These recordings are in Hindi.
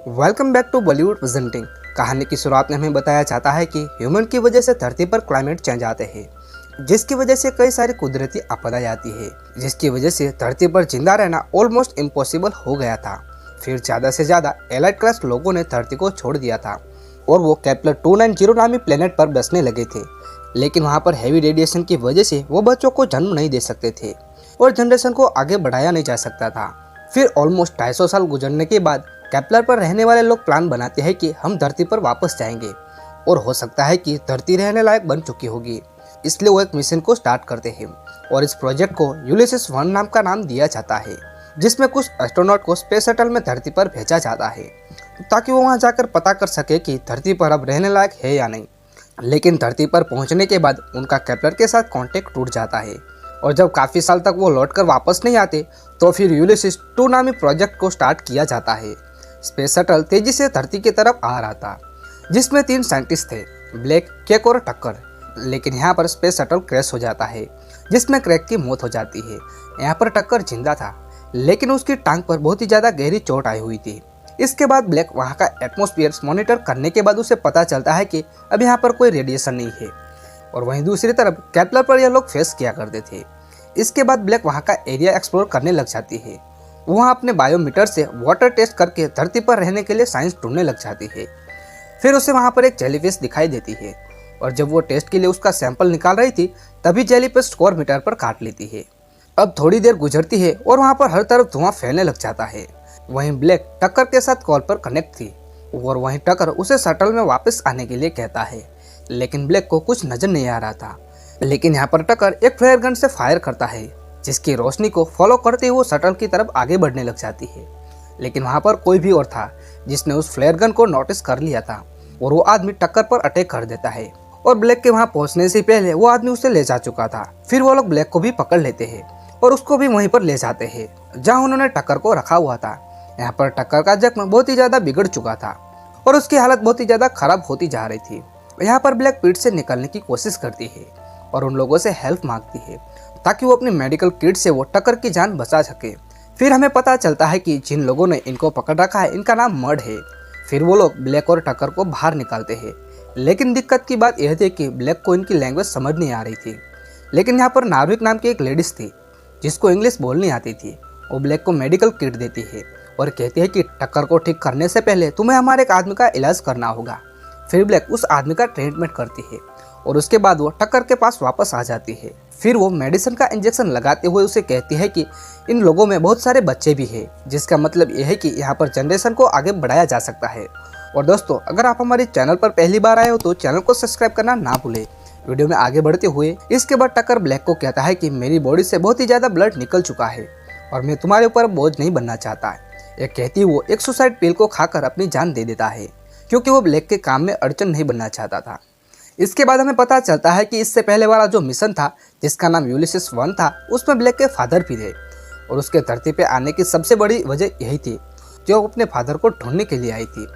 Welcome back to Bollywood presenting. कहानी की शुरुआत में हमें बताया जाता है कि ह्यूमन की वजह से धरती पर क्लाइमेट चेंज आते हैं, जिसकी वजह से कई सारी कुदरती आपदाएं आती है, जिसकी वजह से धरती पर जिंदा रहना ऑलमोस्ट इम्पॉसिबल हो गया था। फिर ज़्यादा से ज़्यादा एलाइट क्लास लोगों ने धरती को छोड़ दिया था और वो केपलर 290 नामी प्लेनेट पर बसने लगे थे। लेकिन वहाँ पर हैवी रेडिएशन की वजह से वो बच्चों को जन्म नहीं दे सकते थे और जनरेशन को आगे बढ़ाया नहीं जा सकता था। फिर ऑलमोस्ट 250 साल गुजरने के बाद केपलर पर रहने वाले लोग प्लान बनाते हैं कि हम धरती पर वापस जाएंगे और हो सकता है कि धरती रहने लायक बन चुकी होगी। इसलिए वो एक मिशन को स्टार्ट करते हैं और इस प्रोजेक्ट को यूलिसिस 1 नाम का नाम दिया जाता है, जिसमें कुछ एस्ट्रोनॉट को स्पेस शटल में धरती पर भेजा जाता है ताकि वो वहाँ जाकर पता कर सके कि धरती पर अब रहने लायक है या नहीं। लेकिन धरती पर पहुँचने के बाद उनका केपलर के साथ कॉन्टेक्ट टूट जाता है और जब काफ़ी साल तक वो लौटकर वापस नहीं आते तो फिर यूलिसिस 2 नामी प्रोजेक्ट को स्टार्ट किया जाता है। स्पेस शटल तेजी से धरती की तरफ आ रहा था, जिसमें 3 साइंटिस्ट थे, ब्लैक, केक और टक्कर। लेकिन यहाँ पर स्पेस शटल क्रैश हो जाता है, जिसमें क्रैक की मौत हो जाती है। यहाँ पर टक्कर जिंदा था, लेकिन उसकी टांग पर बहुत ही ज़्यादा गहरी चोट आई हुई थी। इसके बाद ब्लैक वहाँ का एटमॉस्फेयर मॉनिटर करने के बाद उसे पता चलता है कि अब यहाँ पर कोई रेडिएशन नहीं है। और वहीं दूसरी तरफ केपलर पर यह लोग फेस किया करते थे। इसके बाद ब्लैक वहाँ का एरिया एक्सप्लोर करने लग जाती है। वहाँ अपने बायोमीटर से वाटर टेस्ट करके धरती पर रहने के लिए साइंस ढूंढने लग जाती है। फिर उसे वहाँ पर एक जेलीफिश दिखाई देती है और जब वो टेस्ट के लिए उसका सैंपल निकाल रही थी तभी जेलीफिश स्कोर मीटर पर काट लेती है। अब थोड़ी देर गुजरती है और वहाँ पर हर तरफ धुआं फैलने लग जाता है। वहीं ब्लैक टक्कर के साथ कॉल पर कनेक्ट थी और वहीं टक्कर उसे शटल में वापस आने के लिए कहता है, लेकिन ब्लैक को कुछ नजर नहीं आ रहा था। लेकिन यहाँ पर टक्कर एक फ्लेयर गन से फायर करता है, जिसकी रोशनी को फॉलो करते हुए शटल की तरफ आगे बढ़ने लग जाती है। लेकिन वहाँ पर कोई भी और था जिसने उस फ्लेयर गन को नोटिस कर लिया था और वो आदमी टक्कर पर अटैक कर देता है और ब्लैक के वहाँ पहुँचने से पहले वो आदमी उसे ले जा चुका था। फिर वो लोग ब्लैक को भी पकड़ लेते हैं और उसको भी वहीं पर ले जाते हैं जहाँ उन्होंने टक्कर को रखा हुआ था। यहाँ पर टक्कर का जख्म बहुत ही ज़्यादा बिगड़ चुका था और उसकी हालत बहुत ही ज़्यादा खराब होती जा रही थी। यहाँ पर ब्लैक पीठ से निकलने की कोशिश करती है और उन लोगों से हेल्प मांगती है ताकि वो अपनी मेडिकल किट से वो टक्कर की जान बचा सके। फिर हमें पता चलता है कि जिन लोगों ने इनको पकड़ रखा है इनका नाम मड है। फिर वो लोग ब्लैक और टक्कर को बाहर निकालते हैं, लेकिन दिक्कत की बात यह थी कि ब्लैक को इनकी लैंग्वेज समझ नहीं आ रही थी। लेकिन यहाँ पर नार्विक नाम की एक लेडीज थी जिसको इंग्लिश बोलनी आती थी। वो ब्लैक को मेडिकल किट देती है और कहती है कि टक्कर को ठीक करने से पहले तुम्हें हमारे एक आदमी का इलाज करना होगा। फिर ब्लैक उस आदमी का ट्रीटमेंट करती है और उसके बाद वो टक्कर के पास वापस आ जाती है। फिर वो मेडिसिन का इंजेक्शन लगाते हुए उसे कहती है कि इन लोगों में बहुत सारे बच्चे भी हैं, जिसका मतलब यह है कि यहाँ पर जनरेशन को आगे बढ़ाया जा सकता है। और दोस्तों, अगर आप हमारे चैनल पर पहली बार आए हो तो चैनल को सब्सक्राइब करना ना भूलें। वीडियो में आगे बढ़ते हुए इसके बाद टक्कर ब्लैक को कहता है कि मेरी बॉडी से बहुत ही ज़्यादा ब्लड निकल चुका है और मैं तुम्हारे ऊपर बोझ नहीं बनना चाहता। यह कहती वो एक सुसाइड पिल को खाकर अपनी जान दे देता है, क्योंकि वो ब्लैक के काम में अड़चन नहीं बनना चाहता था। इसके बाद हमें पता चलता है कि इससे पहले वाला जो मिशन था जिसका नाम यूलिसिस 1 था, उसमें ब्लैक के फादर भी थे और उसके धरती पे आने की सबसे बड़ी वजह यही थी जो वो अपने फादर को ढूंढने के लिए आई थी।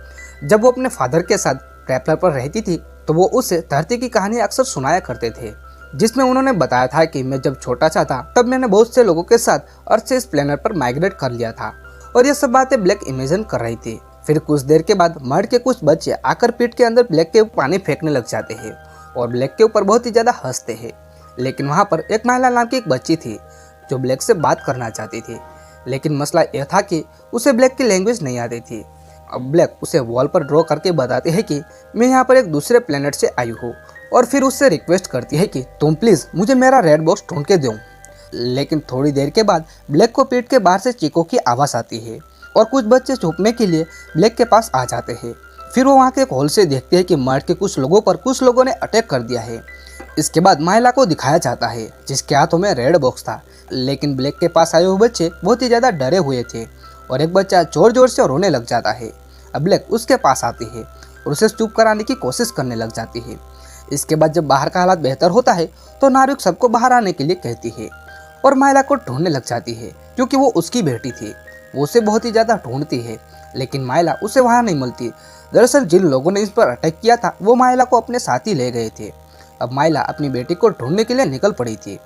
जब वो अपने फादर के साथ केपलर पर रहती थी तो वो उसे धरती की कहानी अक्सर सुनाया करते थे, जिसमें उन्होंने बताया था कि मैं जब छोटा सा था तब मैंने बहुत से लोगों के साथ अर्थ से इस प्लेनेट पर माइग्रेट कर लिया था और ये सब बातें ब्लैक इमेजिन कर रही थी। फिर कुछ देर के बाद मर्ड के कुछ बच्चे आकर पीठ के अंदर ब्लैक के पानी फेंकने लग जाते हैं और ब्लैक के ऊपर बहुत ही ज़्यादा हंसते हैं। लेकिन वहाँ पर एक महिला नाम की एक बच्ची थी जो ब्लैक से बात करना चाहती थी, लेकिन मसला यह था कि उसे ब्लैक की लैंग्वेज नहीं आती थी। अब ब्लैक उसे वॉल पर ड्रॉ करके बताती है कि मैं यहाँ पर एक दूसरे प्लेनेट से आई हूँ और फिर उससे रिक्वेस्ट करती है कि तुम प्लीज़ मुझे मेरा रेड बॉक्स ढूंढ के दो। लेकिन थोड़ी देर के बाद ब्लैक को पीठ के बाहर से चीखों की आवाज़ आती है और कुछ बच्चे छुपने के लिए ब्लैक के पास आ जाते हैं। फिर वो वहाँ के एक होल से देखते हैं कि मर्ड के कुछ लोगों पर कुछ लोगों ने अटैक कर दिया है। इसके बाद महिला को दिखाया जाता है जिसके हाथों में रेड बॉक्स था, लेकिन ब्लैक के पास आए हुए बच्चे बहुत ही ज़्यादा डरे हुए थे और एक बच्चा जोर जोर से रोने लग जाता है। अब ब्लैक उसके पास आती है और उसे चुप कराने की कोशिश करने लग जाती है। इसके बाद जब बाहर का हालात बेहतर होता है तो नार्विक सबको बाहर आने के लिए कहती है और महिला को ढूंढने लग जाती है, क्योंकि वो उसकी बेटी थी। वो उसे बहुत ही ज़्यादा ढूंढती है, लेकिन महिला उसे वहाँ नहीं मिलती। दरअसल जिन लोगों ने इस पर अटैक किया था वो महिला को अपने साथ ही ले गए थे। अब महिला अपनी बेटी को ढूंढने के लिए निकल पड़ी थी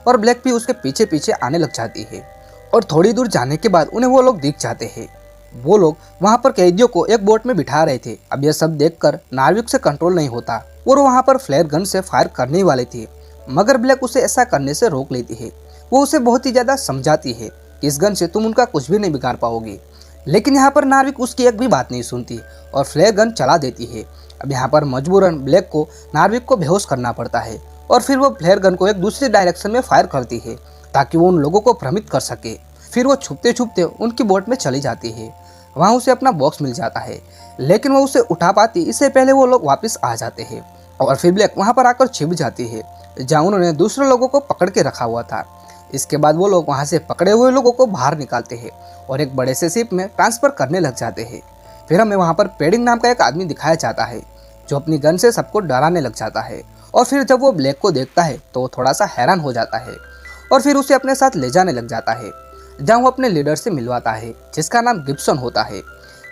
और ब्लैक भी उसके पीछे पीछे आने लग जाती है और थोड़ी दूर जाने के बाद उन्हें वो लोग दिख जाते हैं वो लोग वहाँ पर कैदियों को एक बोट में बिठा रहे थे। अब यह सब देखकर नार्विक से कंट्रोल नहीं होता और वो वहाँ पर फ्लेयर गन से फायर करने वाली थी, मगर ब्लैक उसे ऐसा करने से रोक लेती है। वो उसे बहुत ही ज़्यादा समझाती है कि इस गन से तुम उनका कुछ भी नहीं बिगाड़ पाओगी, लेकिन यहाँ पर नार्विक उसकी एक भी बात नहीं सुनती और फ्लेयर गन चला देती है। अब यहाँ पर मजबूरन ब्लैक को नार्विक को बेहोश करना पड़ता है और फिर वो फ्लेयर गन को एक दूसरी डायरेक्शन में फायर करती है ताकि वो उन लोगों को भ्रमित कर सके। फिर वो छुपते छुपते उनकी बोट में चली जाती है। वहाँ उसे अपना बॉक्स मिल जाता है, लेकिन वो उसे उठा पाती इससे पहले वो लोग वापस आ जाते हैं और फिर ब्लैक वहाँ पर आकर छिप जाती है जहाँ उन्होंने दूसरे लोगों को पकड़ के रखा हुआ था। इसके बाद वो लोग वहाँ से पकड़े हुए लोगों को बाहर निकालते हैं और एक बड़े से शिप में ट्रांसफ़र करने लग जाते हैं। फिर हमें वहाँ पर पेडिंग नाम का एक आदमी दिखाया जाता है जो अपनी गन से सबको डराने लग जाता है और फिर जब वो ब्लैक को देखता है तो वो थोड़ा सा हैरान हो जाता है और फिर उसे अपने साथ ले जाने लग जाता है जहाँ वो अपने लीडर से मिलवाता है जिसका नाम गिब्सन होता है।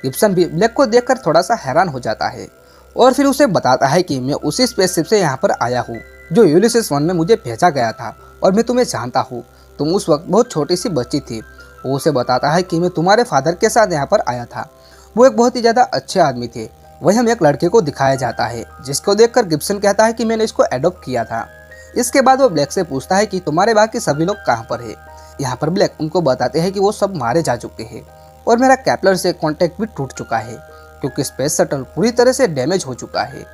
गिब्सन भी ब्लैक को देखकर थोड़ा सा हैरान हो जाता है और फिर उसे बताता है कि मैं उसी स्पेसशिप से यहाँ पर आया हूँ जो यूलिसिस 1 में मुझे भेजा गया था और मैं तुम्हें जानता हूँ, तुम उस वक्त बहुत छोटी सी बच्ची थी। वो उसे बताता है कि मैं तुम्हारे फादर के साथ यहाँ पर आया था, वो एक बहुत ही ज़्यादा अच्छे आदमी थे। वही हमें एक लड़के को दिखाया जाता है जिसको देखकर गिब्सन कहता है कि मैंने इसको एडॉप्ट किया था। इसके बाद वो ब्लैक से पूछता है कि तुम्हारे बाकी सभी लोग कहाँ पर है। यहाँ पर ब्लैक उनको बताते हैं कि वो सब मारे जा चुके हैं और मेरा कैप्लर से कॉन्टैक्ट भी टूट चुका है क्योंकि स्पेस शटल पूरी तरह से डैमेज हो चुका है।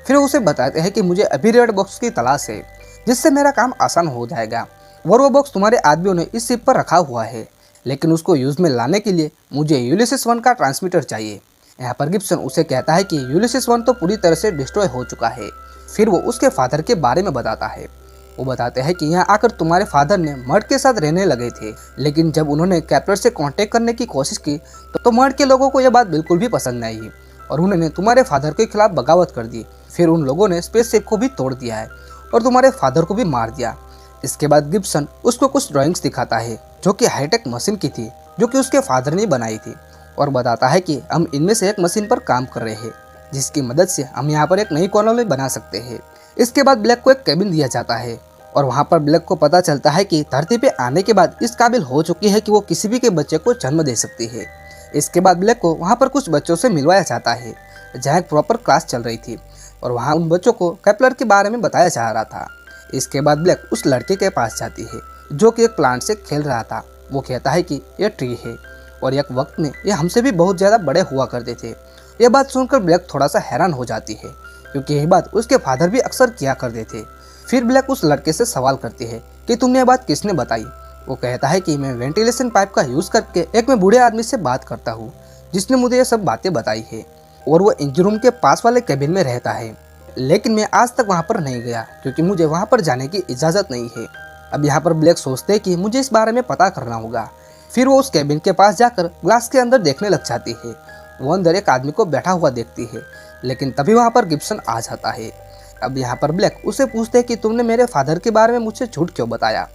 फिर उसे बताते हैं कि मुझे अभी रेड बॉक्स की तलाश है जिससे मेरा काम आसान हो जाएगा और वो बॉक्स तुम्हारे आदमियों ने इस शिप पर रखा हुआ है, लेकिन उसको यूज़ में लाने के लिए मुझे यूलिसिस 1 का ट्रांसमीटर चाहिए। यहाँ पर गिब्सन उसे कहता है कि यूलिसिस 1 तो पूरी तरह से डिस्ट्रॉय हो चुका है। फिर वो उसके फादर के बारे में बताता है। वो बताते हैं कि यहाँ आकर तुम्हारे फादर ने मर्ड के साथ रहने लगे थे, लेकिन जब उन्होंने कैप्लर से कांटेक्ट करने की कोशिश की तो मर्ड के लोगों को यह बात बिल्कुल भी पसंद नहीं आई और उन्होंने तुम्हारे फादर के खिलाफ बगावत कर दी। फिर उन लोगों ने स्पेसशिप को भी तोड़ दिया है और तुम्हारे फादर को भी मार दिया। इसके बाद गिब्सन उसको कुछ ड्राइंग्स दिखाता है जो कि हाईटेक मशीन की थी जो कि उसके फादर ने बनाई थी और बताता है कि हम इनमें से एक मशीन पर काम कर रहे हैं जिसकी मदद से हम यहाँ पर एक नई कॉलोनी बना सकते हैं। इसके बाद ब्लैक को एक केबिन दिया जाता है और वहाँ पर ब्लैक को पता चलता है कि धरती पे आने के बाद इस काबिल हो चुकी है कि वो किसी भी के बच्चे को जन्म दे सकती है। इसके बाद ब्लैक को वहाँ पर कुछ बच्चों से मिलवाया जाता है जहाँ एक प्रॉपर क्लास चल रही थी और वहाँ उन बच्चों को कैप्लर के बारे में बताया जा रहा था। इसके बाद ब्लैक उस लड़के के पास जाती है जो कि एक प्लांट से खेल रहा था। वो कहता है कि यह ट्री है और एक वक्त में ये हमसे भी बहुत ज़्यादा बड़े हुआ करते थे। यह बात सुनकर ब्लैक थोड़ा सा हैरान हो जाती है क्योंकि यही बात उसके फादर भी अक्सर किया करते थे। फिर ब्लैक उस लड़के से सवाल करती है कि तुमने ये बात किसने बताई। वो कहता है कि मैं वेंटिलेशन पाइप का यूज़ करके एक मैं बूढ़े आदमी से बात करता हूँ जिसने मुझे ये सब बातें बताई है और वो इंजन रूम के पास वाले केबिन में रहता है, लेकिन मैं आज तक वहाँ पर नहीं गया क्योंकि मुझे वहाँ पर जाने की इजाज़त नहीं है। अब यहाँ पर ब्लैक सोचते हैं कि मुझे इस बारे में पता करना होगा। फिर वो उस केबिन के पास जाकर ग्लास के अंदर देखने लग जाती है। वो अंदर एक आदमी को बैठा हुआ देखती है, लेकिन तभी वहाँ पर गिब्सन आ जाता है। अब यहाँ पर ब्लैक उसे पूछते हैं कि तुमने मेरे फादर के बारे में मुझसे झूठ क्यों बताया।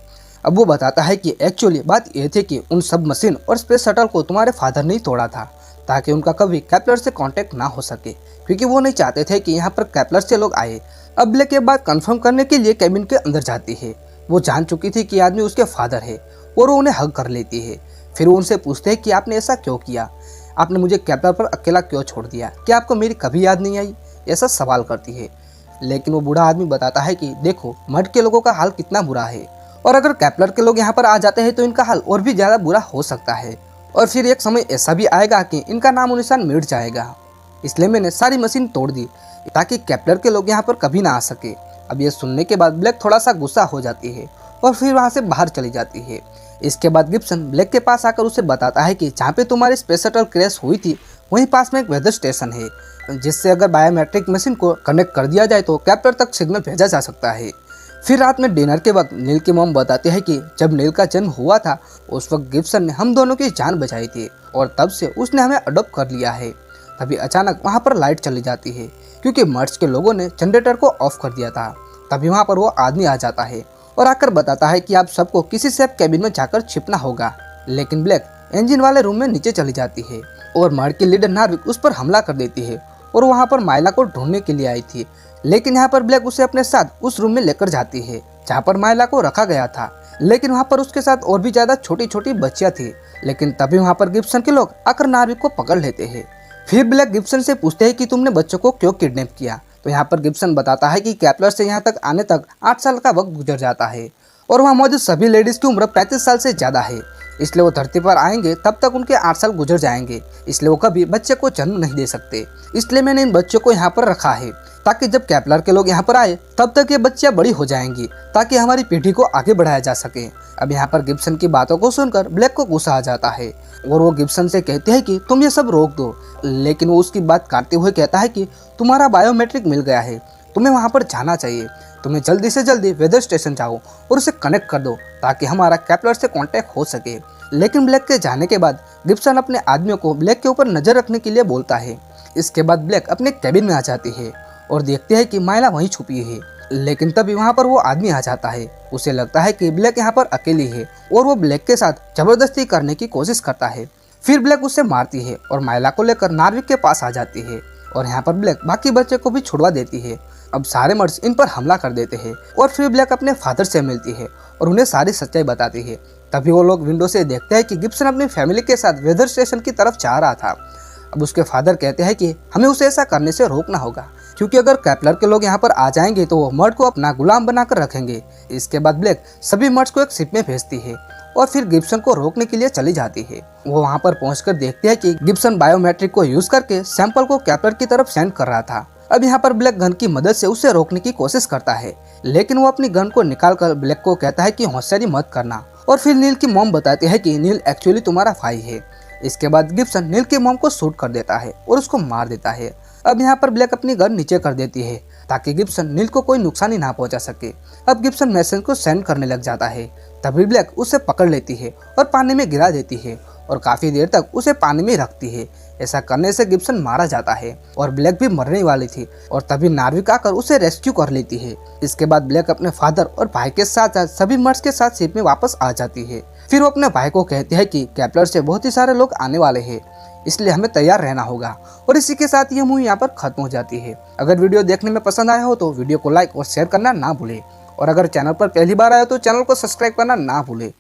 अब वो बताता है कि एक्चुअली बात यह थी कि उन सब मशीन और स्पेस शटल को तुम्हारे फादर ने ही तोड़ा था ताकि उनका कभी कैप्लर से कांटेक्ट ना हो सके, क्योंकि वो नहीं चाहते थे कि यहाँ पर कैप्लर से लोग आए। अब ब्लैक ये बात कंफर्म करने के लिए केबिन के अंदर जाती है। वो जान चुकी थी कि आदमी उसके फादर है और वो उन्हें हग कर लेती है। फिर वो उनसे पूछते हैं कि आपने ऐसा क्यों किया, आपने मुझे कैप्लर पर अकेला क्यों छोड़ दिया, क्या आपको मेरी कभी याद नहीं आई, ऐसा सवाल करती है। लेकिन वो बूढ़ा आदमी बताता है कि देखो मर्ड के लोगों का हाल कितना बुरा है और अगर कैप्लर के लोग यहाँ पर आ जाते हैं तो इनका हाल और भी ज़्यादा बुरा हो सकता है और फिर एक समय ऐसा भी आएगा कि इनका नामो निशान मिट जाएगा। इसलिए मैंने सारी मशीन तोड़ दी ताकि कैप्लर के लोग यहाँ पर कभी ना आ सके। अब ये सुनने के बाद ब्लैक थोड़ा सा गुस्सा हो जाती है और फिर वहाँ से बाहर चली जाती है। इसके बाद गिब्सन ब्लैक के पास आकर उसे बताता है कि जहाँ पे तुम्हारी स्पेस शटल क्रैश हुई थी वहीं पास में एक वेदर स्टेशन है जिससे अगर बायोमेट्रिक मशीन को कनेक्ट कर दिया जाए तो कैप्लर तक सिग्नल भेजा जा सकता है। फिर रात में डिनर के वक्त नील की मॉम बताते हैं कि जब नील का जन्म हुआ था उस वक्त गिब्सन ने हम दोनों की जान बचाई थी और तब से उसने हमें अडॉप्ट कर लिया है। तभी अचानक वहाँ पर लाइट चली जाती है क्योंकि मर्ज के लोगों ने जनरेटर को ऑफ कर दिया था। तभी वहाँ पर वो आदमी आ जाता है और आकर बताता है कि आप सबको किसी सेफ कैबिन में जाकर छिपना होगा। लेकिन ब्लैक इंजन वाले रूम में नीचे चली जाती है और मर्ज की लीडर नार्विक उस पर हमला कर देती है और वहाँ पर माइला को ढूंढने के लिए आई थी। लेकिन यहाँ पर ब्लैक उसे अपने साथ उस रूम में लेकर जाती है जहाँ पर माइला को रखा गया था। लेकिन वहाँ पर उसके साथ और भी ज़्यादा छोटी छोटी बच्चियाँ थी। लेकिन तभी वहाँ पर गिब्सन के लोग आकर नार्विक को पकड़ लेते हैं। फिर ब्लैक गिब्सन से पूछते हैं कि तुमने बच्चों को क्यों किडनैप किया। तो यहाँ पर गिब्सन बताता है कि कैप्लर से यहाँ तक आने तक 8 साल का वक्त गुजर जाता है और वहाँ मौजूद सभी लेडीज़ की उम्र 35 साल से ज़्यादा है, इसलिए वो धरती पर आएंगे तब तक उनके 8 साल गुजर जाएंगे, इसलिए वो कभी बच्चे को जन्म नहीं दे सकते। इसलिए मैंने इन बच्चों को यहाँ पर रखा है ताकि जब कैप्लर के लोग यहाँ पर आए तब तक ये बच्चियाँ बड़ी हो जाएंगी ताकि हमारी पीढ़ी को आगे बढ़ाया जा सके। अब यहाँ पर गिब्सन की बातों को सुनकर ब्लैक को गुस्सा आ जाता है और वो गिब्सन से कहते हैं कि तुम ये सब रोक दो, लेकिन वो उसकी बात काटते हुए कहता है कि तुम्हारा बायोमेट्रिक मिल गया है, तुम्हें वहाँ पर जाना चाहिए, तुम्हें जल्दी से जल्दी वेदर स्टेशन जाओ और उसे कनेक्ट कर दो ताकि हमारा कैप्लर से कांटेक्ट हो सके। लेकिन ब्लैक के जाने के बाद गिब्सन अपने आदमियों को ब्लैक के ऊपर नजर रखने के लिए बोलता है। इसके बाद ब्लैक अपने कैबिन में आ जाती है और देखते हैं कि माइला वहीं छुपी है। लेकिन तभी वहाँ पर वो आदमी आ जाता है। उसे लगता है कि ब्लैक यहाँ पर अकेली है और वो ब्लैक के साथ जबरदस्ती करने की कोशिश करता है। फिर ब्लैक उसे मारती है और माइला को लेकर नार्विक के पास आ जाती है और यहाँ पर ब्लैक बाकी बच्चे को भी छुड़वा देती है। अब सारे मर्ड्स इन पर हमला कर देते हैं और फिर ब्लैक अपने फादर से मिलती है और उन्हें सारी सच्चाई बताती है। तभी वो लोग विंडो से देखते हैं कि गिब्सन अपनी फैमिली के साथ वेदर स्टेशन की तरफ जा रहा था। अब उसके फादर कहते हैं कि हमें उसे ऐसा करने से रोकना होगा, क्योंकि अगर कैप्लर के लोग यहाँ पर आ जाएंगे तो वो मर्ड को अपना गुलाम बनाकर रखेंगे। इसके बाद ब्लैक सभी मर्ड्स को एक शिप में भेजती है और फिर गिब्सन को रोकने के लिए चली जाती है। वो वहाँ पर पहुंचकर देखते हैं कि गिब्सन बायोमेट्रिक को यूज करके सैंपल को कैप्लर की तरफ सेंड कर रहा था। अब यहाँ पर ब्लैक गन की मदद से उसे रोकने की कोशिश करता है, लेकिन वो अपनी गन को निकालकर ब्लैक को कहता है कि होशियारी मत करना। और फिर नील की मॉम बताती है कि नील एक्चुअली तुम्हारा भाई है। इसके बाद गिब्सन नील की मॉम को शूट कर देता है और उसको मार देता है। अब यहाँ पर ब्लैक अपनी गन नीचे कर देती है ताकि गिब्सन नील को कोई नुकसान ही ना पहुंचा सके। अब गिब्सन मैसेज को सेंड करने लग जाता है, तभी ब्लैक उसे पकड़ लेती है और पानी में गिरा देती है और काफी देर तक उसे पानी में रखती है। ऐसा करने से गिब्सन मारा जाता है और ब्लैक भी मरने वाली थी और तभी नार्विक आकर उसे रेस्क्यू कर लेती है। इसके बाद ब्लैक अपने फादर और भाई के साथ साथ सभी मर्ड्स के साथ शिप में वापस आ जाती है। फिर वो अपने भाई को कहती है कि कैप्लर से बहुत ही सारे लोग आने वाले हैं, इसलिए हमें तैयार रहना होगा। और इसी के साथ ये मूवी यहाँ पर खत्म हो जाती है। अगर वीडियो देखने में पसंद आया हो तो वीडियो को लाइक और शेयर करना ना भूले और अगर चैनल पर पहली बार आए तो चैनल को सब्सक्राइब करना ना भूले।